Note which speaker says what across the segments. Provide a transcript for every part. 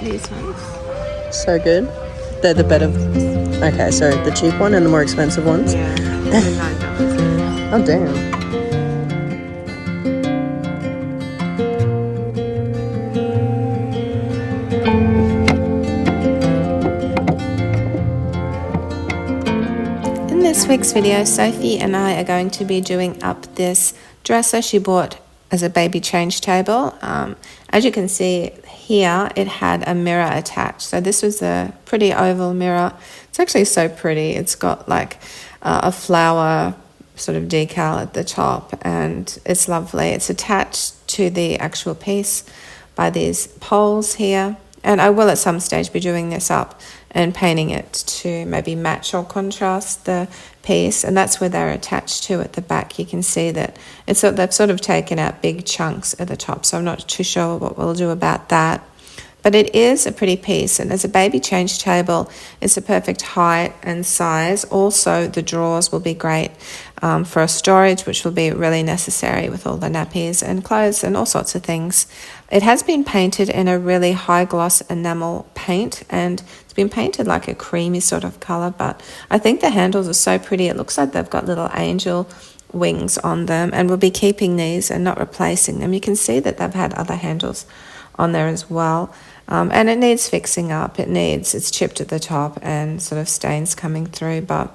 Speaker 1: these ones.
Speaker 2: So good. They're the better. Okay, so the cheap one and the more expensive ones.
Speaker 1: Yeah, $9.
Speaker 2: Oh damn.
Speaker 1: In this week's video, Sophie and I are going to be doing up this dresser she bought as a baby change table. As you can see here, it had a mirror attached. So this was a pretty oval mirror. It's actually so pretty. It's got like a flower sort of decal at the top, and it's lovely. It's attached to the actual piece by these poles here. And I will at some stage be doing this up and painting it to maybe match or contrast the piece, and that's where they're attached to at the back. You can see that they've sort of taken out big chunks at the top, so I'm not too sure what we'll do about that. But it is a pretty piece, and as a baby change table, it's a perfect height and size. Also, the drawers will be great for storage, which will be really necessary with all the nappies and clothes and all sorts of things. It has been painted in a really high gloss enamel paint, and it's been painted like a creamy sort of colour, but I think the handles are so pretty. It looks like they've got little angel wings on them, and we'll be keeping these and not replacing them. You can see that they've had other handles on there as well. And it needs fixing up. It's chipped at the top and sort of stains coming through. But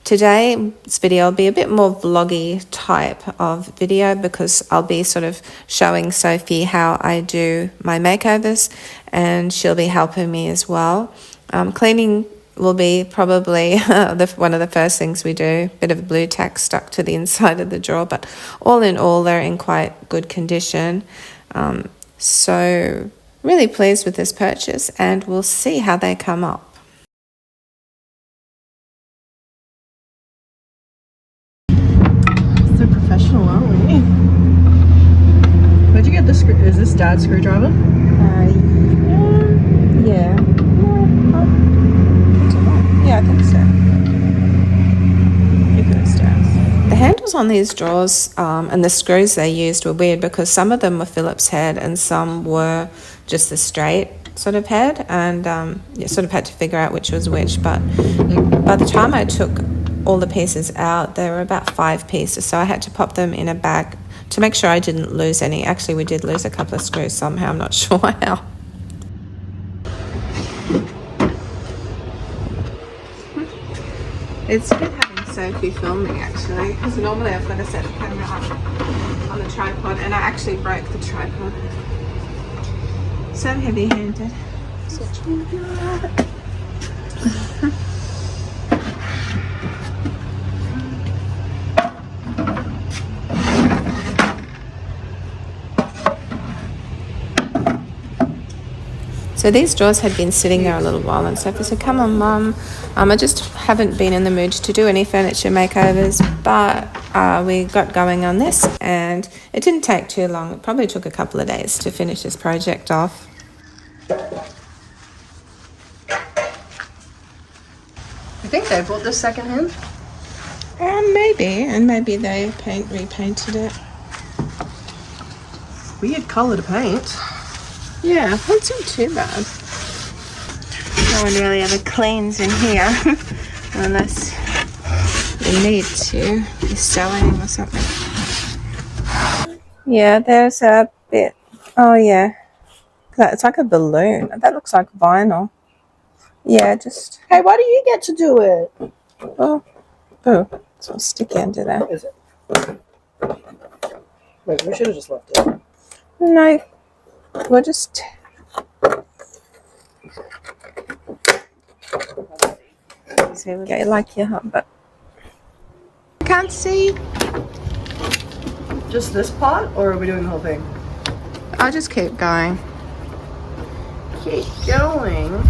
Speaker 1: today's video will be a bit more vloggy type of video, because I'll be sort of showing Sophie how I do my makeovers, and she'll be helping me as well. Cleaning will be probably one of the first things we do. Bit of blue tack stuck to the inside of the drawer, but all in all, they're in quite good condition. So really pleased with this purchase, and we'll see how they come up.
Speaker 2: So professional, aren't we? Where'd you get this? Is this Dad's screwdriver?
Speaker 1: Yeah. Yeah, I think so. The handles on these drawers and the screws they used were weird, because some of them were Phillips head and some were just the straight sort of head, and you sort of had to figure out which was which. But by the time I took all the pieces out, there were about 5 pieces, so I had to pop them in a bag to make sure I didn't lose any. Actually, we did lose a couple of screws somehow, I'm not sure how. It's good having Sophie filming, actually, because normally I've got to set the camera up on the tripod, and I actually broke the tripod. So heavy-handed. So these drawers had been sitting there a little while, and Sophie said, "Come on, Mum. I just haven't been in the mood to do any furniture makeovers," but we got going on this, and it didn't take too long. It probably took a couple of days to finish this project off.
Speaker 2: You think they bought this secondhand?
Speaker 1: Maybe, and maybe they repainted it.
Speaker 2: Weird colour to paint.
Speaker 1: Yeah, it's not too bad. No one really ever cleans in here unless you need to be sewing or something. Yeah, there's a bit. Oh yeah, it's like a balloon. That looks like vinyl. Yeah, just.
Speaker 2: Hey, why do you get to do it?
Speaker 1: Oh, it's all sticky under there.
Speaker 2: What is it? Wait, we should have just left it.
Speaker 1: No, we'll just. See, we get like your hum, but I can't see.
Speaker 2: Just this part, or are we doing the whole thing?
Speaker 1: I'll just keep going.
Speaker 2: Keep going.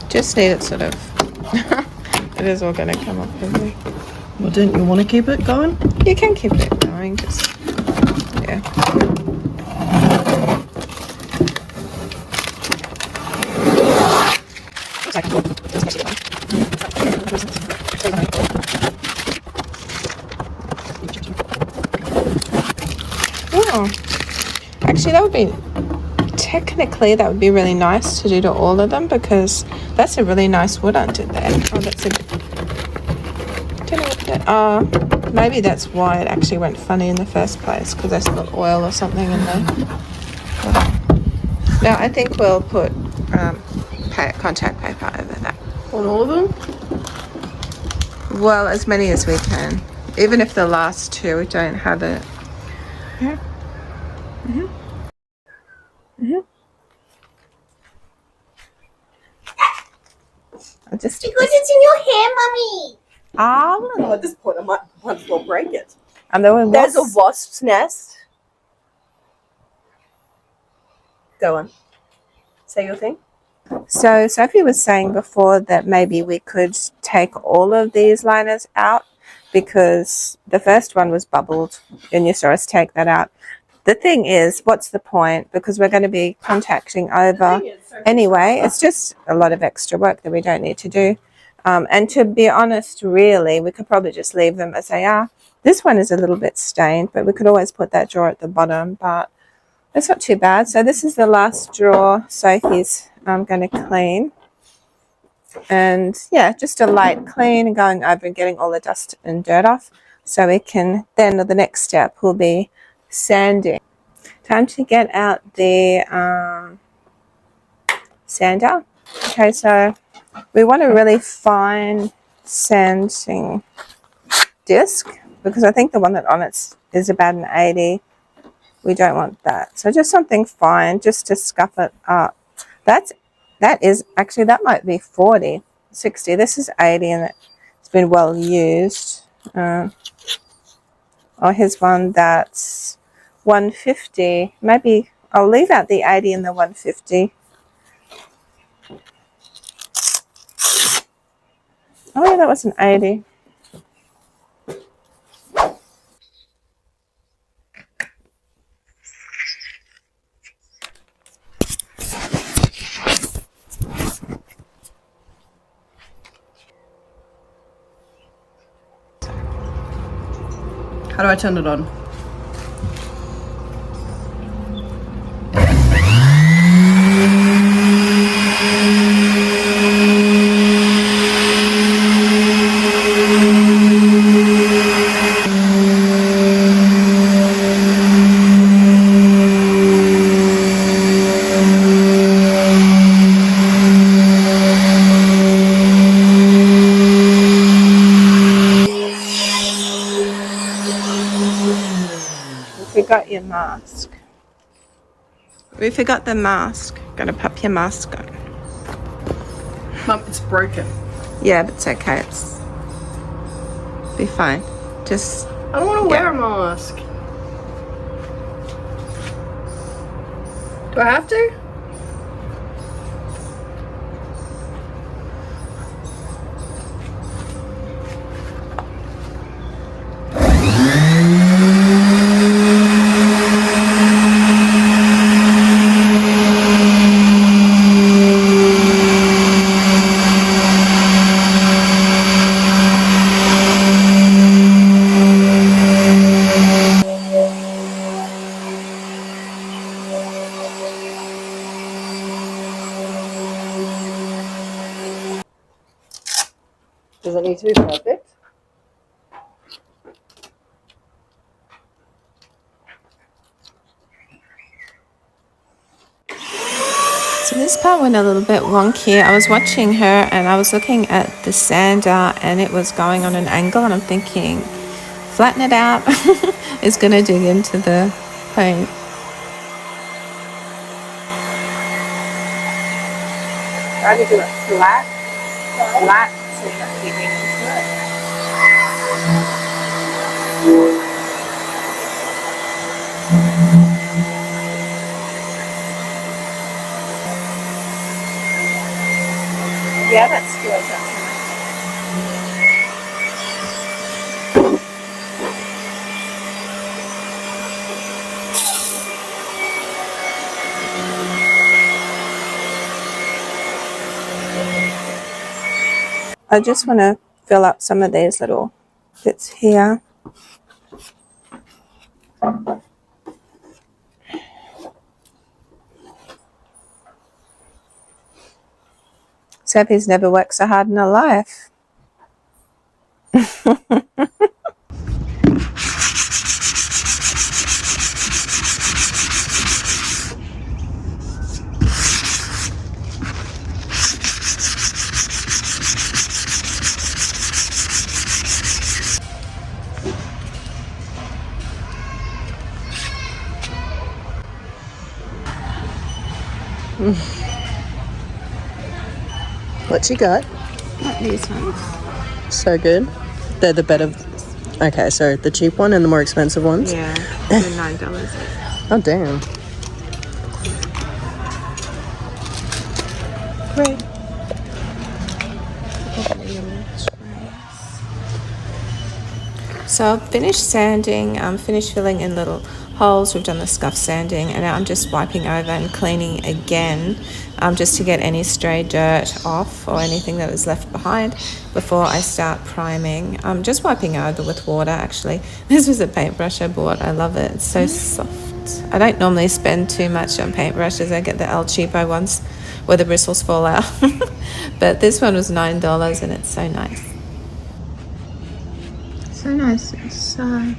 Speaker 1: Just need it sort of. It is all going to come off of me.
Speaker 2: Well, didn't you want to keep it going?
Speaker 1: You can keep it going, just. Yeah. Oh, actually that would be, technically that would be really nice to do to all of them, because that's a really nice wood under there. Oh, that's a, don't know what that, maybe that's why it actually went funny in the first place, because I spilled oil or something in there. No, I think we'll put contact paper over that.
Speaker 2: On all of them?
Speaker 1: Well, as many as we can. Even if the last two we don't have it. Yeah. Just
Speaker 3: because it's in your hair, Mummy.
Speaker 2: Well, at this point, I might as well break it.
Speaker 1: And
Speaker 2: There's a wasp's nest. Go on. Say your thing.
Speaker 1: So Sophie was saying before that maybe we could take all of these liners out, because the first one was bubbled and you saw us take that out. The thing is, what's the point? Because we're going to be contacting over anyway. It's just a lot of extra work that we don't need to do. And to be honest, really, we could probably just leave them as they are. This one is a little bit stained, but we could always put that drawer at the bottom, but it's not too bad. So this is the last drawer Sophie's going to clean. And yeah, just a light clean and going over and getting all the dust and dirt off. So we can, then the next step will be sanding. Time to get out the sander. Okay, so we want a really fine sanding disc, because I think the one that on it is about an 80. We don't want that. So just something fine, just to scuff it up. That might be 40, 60. This is 80 and it's been well used. Here's one that's 150. Maybe I'll leave out the 80 and the 150. Oh yeah, that was an 80.
Speaker 2: How do I turn it on?
Speaker 1: Forgot your mask. We forgot the mask. Gotta pop your mask on.
Speaker 2: Mum, it's broken.
Speaker 1: Yeah, but it's okay. It's be fine. Just
Speaker 2: I don't want to wear a mask. Do I have to? Does it need to be perfect?
Speaker 1: So this part went a little bit wonky. I was watching her and I was looking at the sander and it was going on an angle, and I'm thinking, flatten it out. It's going to dig into the paint.
Speaker 2: Try to do it flat, so you're not digging into it.
Speaker 1: Yeah, that's good. I just want to fill up some of these little bits here. Sophie's never worked so hard in her life.
Speaker 2: What you got?
Speaker 1: Not these ones.
Speaker 2: So good. They're the better. Okay, so the cheap one and the more expensive ones.
Speaker 1: Yeah, they're $9.
Speaker 2: Oh damn.
Speaker 1: Great. So I've finished sanding, finished filling in little holes. We've done the scuff sanding, and now I'm just wiping over and cleaning again, just to get any stray dirt off or anything that was left behind before I start priming. I'm just wiping over with water actually. This was a paintbrush I bought. I love it. It's so soft. I don't normally spend too much on paintbrushes. I get the El Cheapo ones where the bristles fall out. But this one was $9 and it's so nice. So nice and soft.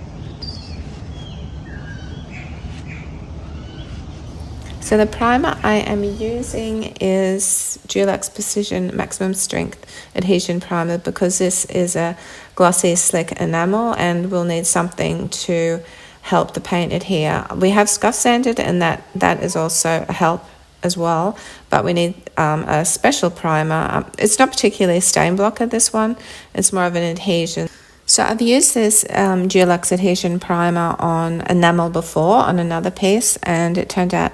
Speaker 1: So the primer I am using is Dulux Precision Maximum Strength Adhesion Primer, because this is a glossy slick enamel and we'll need something to help the paint adhere. We have scuff sanded and that is also a help as well, but we need a special primer. It's not particularly a stain blocker, this one. It's more of an adhesion. So I've used this Dulux Adhesion Primer on enamel before on another piece and it turned out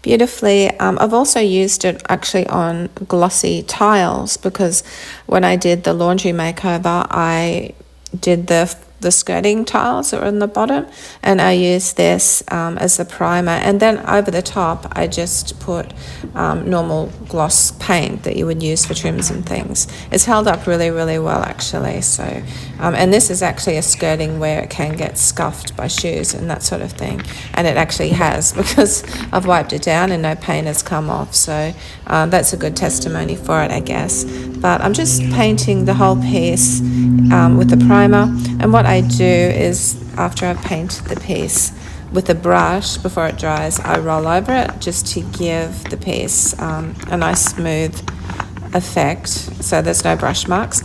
Speaker 1: beautifully. I've also used it actually on glossy tiles, because when I did the laundry makeover, I did the skirting tiles that were on the bottom, and I used this as the primer, and then over the top I just put normal gloss paint that you would use for trims and things. It's held up really well actually. So and this is actually a skirting where it can get scuffed by shoes and that sort of thing, and it actually has, because I've wiped it down and no paint has come off. So that's a good testimony for it, I guess. But I'm just painting the whole piece with the primer, and what I do is after I paint the piece with a brush before it dries, I roll over it just to give the piece a nice smooth effect so there's no brush marks.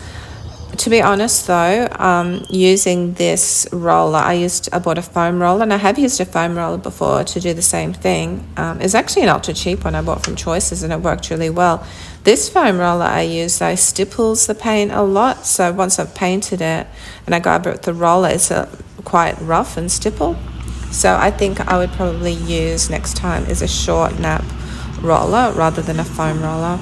Speaker 1: To be honest though, using this roller, I bought a foam roller, and I have used a foam roller before to do the same thing. It's actually an ultra cheap one I bought from Choices and it worked really well. This foam roller I use though stipples the paint a lot, so once I've painted it and I go over it with the roller, it's quite rough and stipple. So I think I would probably use next time is a short nap roller rather than a foam roller.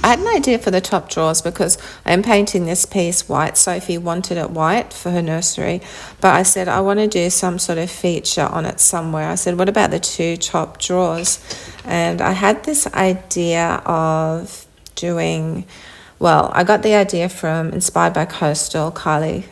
Speaker 1: I had an idea for the top drawers because I'm painting this piece white. Sophie wanted it white for her nursery, but I said I want to do some sort of feature on it somewhere. I said, what about the two top drawers? And I had this idea of doing, well, I got the idea from Inspired by Coastal, Kylie.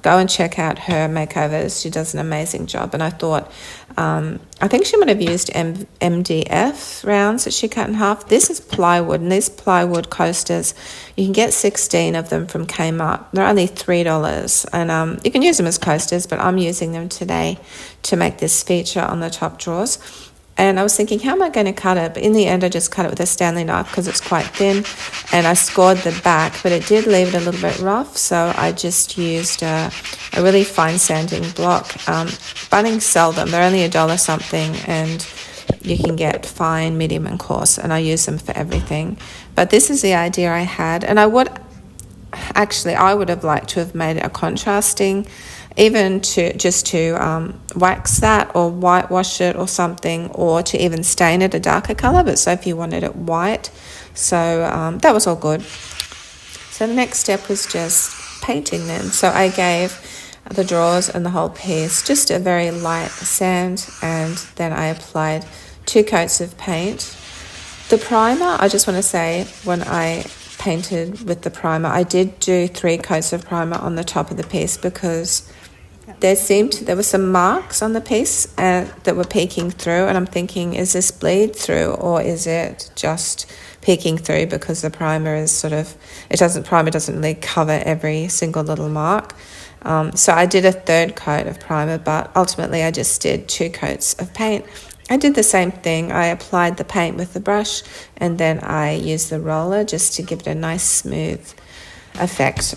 Speaker 1: Go and check out her makeovers. She does an amazing job. And I thought, I think she might have used MDF rounds that she cut in half. This is plywood, and these plywood coasters, you can get 16 of them from Kmart. They're only $3, and you can use them as coasters, but I'm using them today to make this feature on the top drawers. And I was thinking, how am I going to cut it? But in the end, I just cut it with a Stanley knife because it's quite thin. And I scored the back, but it did leave it a little bit rough. So I just used a really fine sanding block. Bunnings sell them. They're only $1 something. And you can get fine, medium, and coarse. And I use them for everything. But this is the idea I had. And I would have liked to have made it a contrasting, even to wax that or whitewash it or something, or to even stain it a darker color, but Sophie wanted it white, so that was all good. So the next step was just painting then. So I gave the drawers and the whole piece just a very light sand, and then I applied 2 coats of paint. The primer, I just want to say, when I painted with the primer. I did do 3 coats of primer on the top of the piece because there were some marks on the piece that were peeking through, and I'm thinking, is this bleed through or is it just peeking through because the primer is primer doesn't really cover every single little mark. So I did a 3rd coat of primer, but ultimately I just did 2 coats of paint. I did the same thing. I applied the paint with the brush and then I used the roller just to give it a nice smooth effect.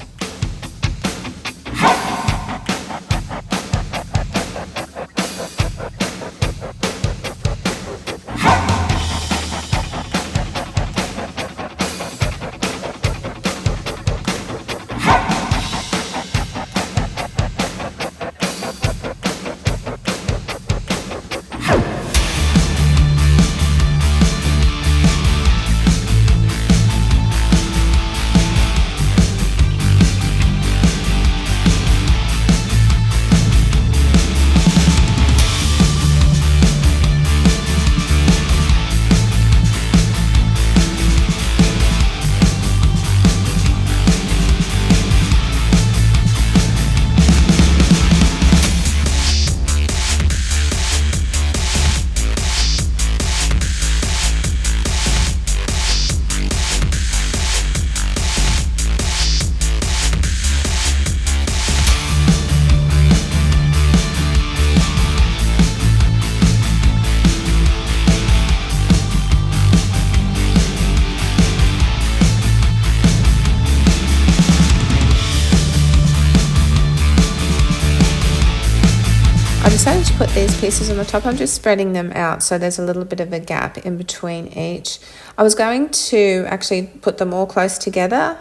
Speaker 1: I decided to put these pieces on the top. I'm just spreading them out so there's a little bit of a gap in between each. I was going to actually put them all close together,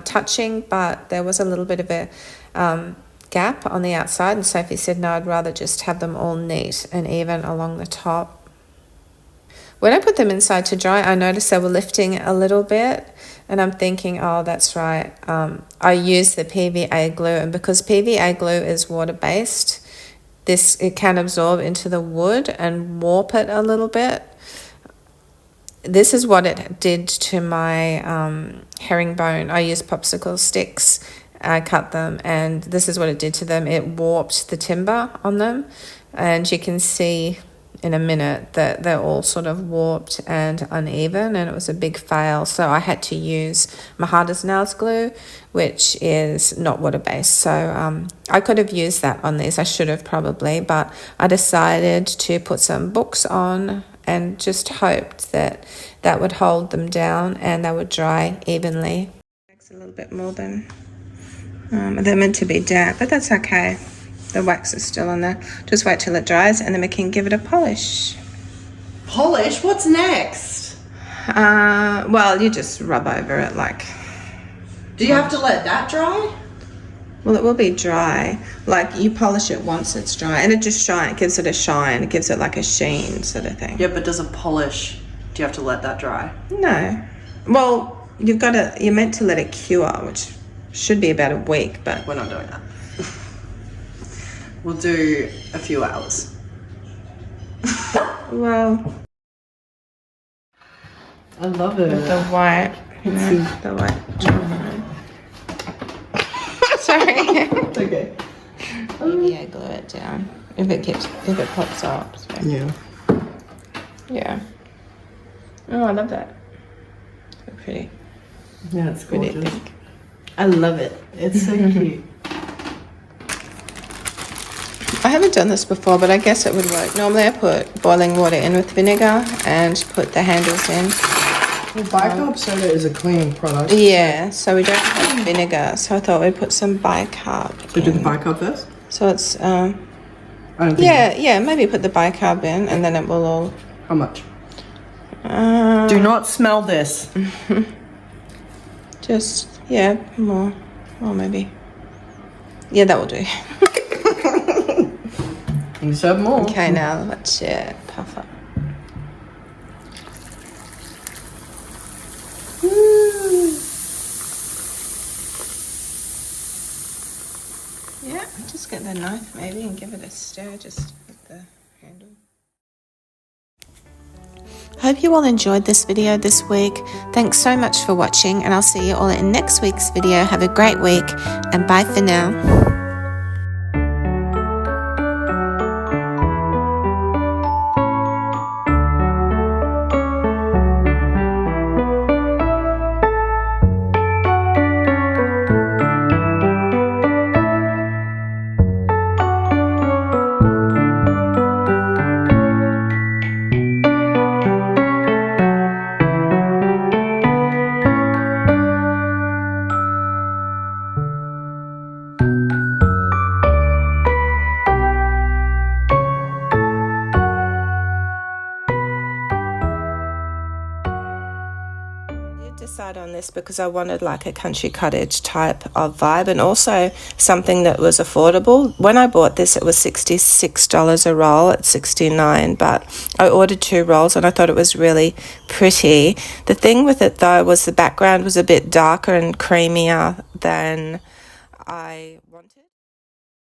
Speaker 1: touching, but there was a little bit of a gap on the outside, and Sophie said no, I'd rather just have them all neat and even along the top. When I put them inside to dry, I noticed they were lifting a little bit, and I'm thinking, oh, that's right. I used the PVA glue, and because PVA glue is water-based, it can absorb into the wood and warp it a little bit. This is what it did to my herringbone. I used popsicle sticks. I cut them, and this is what it did to them. It warped the timber on them, and you can see in a minute that they're all sort of warped and uneven, and it was a big fail. So I had to use my Hard as Nails glue, which is not water-based. So I could have used that on these. I should have probably, but I decided to put some books on and just hoped that that would hold them down and they would dry evenly. It's a little bit more than they're meant to be damp, but that's okay. The wax is still on there. Just wait till it dries and then we can give it a polish.
Speaker 2: Polish? What's next?
Speaker 1: Well, you just rub over it like...
Speaker 2: Do you have to let that dry?
Speaker 1: Well, it will be dry. Like, you polish it once it's dry and it just it gives it a shine. It gives it like a sheen sort of thing.
Speaker 2: Yeah, but does a polish, do you have to let that dry?
Speaker 1: No. Well, you're meant to let it cure, which should be about a week, but...
Speaker 2: We're not doing that. We'll do a few hours.
Speaker 1: Well...
Speaker 2: I love it.
Speaker 1: The white... the white chocolate. Sorry.
Speaker 2: It's okay.
Speaker 1: Maybe I glue it down. If it pops up. So.
Speaker 2: Yeah.
Speaker 1: Yeah. Oh, I love that. So pretty.
Speaker 2: Yeah, it's
Speaker 1: Pretty
Speaker 2: gorgeous.
Speaker 1: thick.
Speaker 2: I love it. It's so cute.
Speaker 1: I haven't done this before, but I guess it would work. Normally I put boiling water in with vinegar and put the handles in.
Speaker 2: Well, bicarb soda is a clean product.
Speaker 1: Yeah, so we don't have vinegar, so I thought we'd put some bicarb
Speaker 2: So do the bicarb first?
Speaker 1: So it's,
Speaker 2: I don't think
Speaker 1: yeah, maybe put the bicarb in and then it will all...
Speaker 2: How much? Do not smell this.
Speaker 1: Just, yeah, more. Or maybe... Yeah, that will do.
Speaker 2: You serve more.
Speaker 1: Okay, now let's puff up. Yeah, just get the knife maybe and give it a stir just with the handle. Hope you all enjoyed this video this week. Thanks so much for watching, and I'll see you all in next week's video. Have a great week, and bye for now. Decide on this because I wanted like a country cottage type of vibe, and also something that was affordable. When I bought this, it was $66 a roll at $69, but I ordered 2 rolls and I thought it was really pretty. The thing with it though was the background was a bit darker and creamier than I wanted.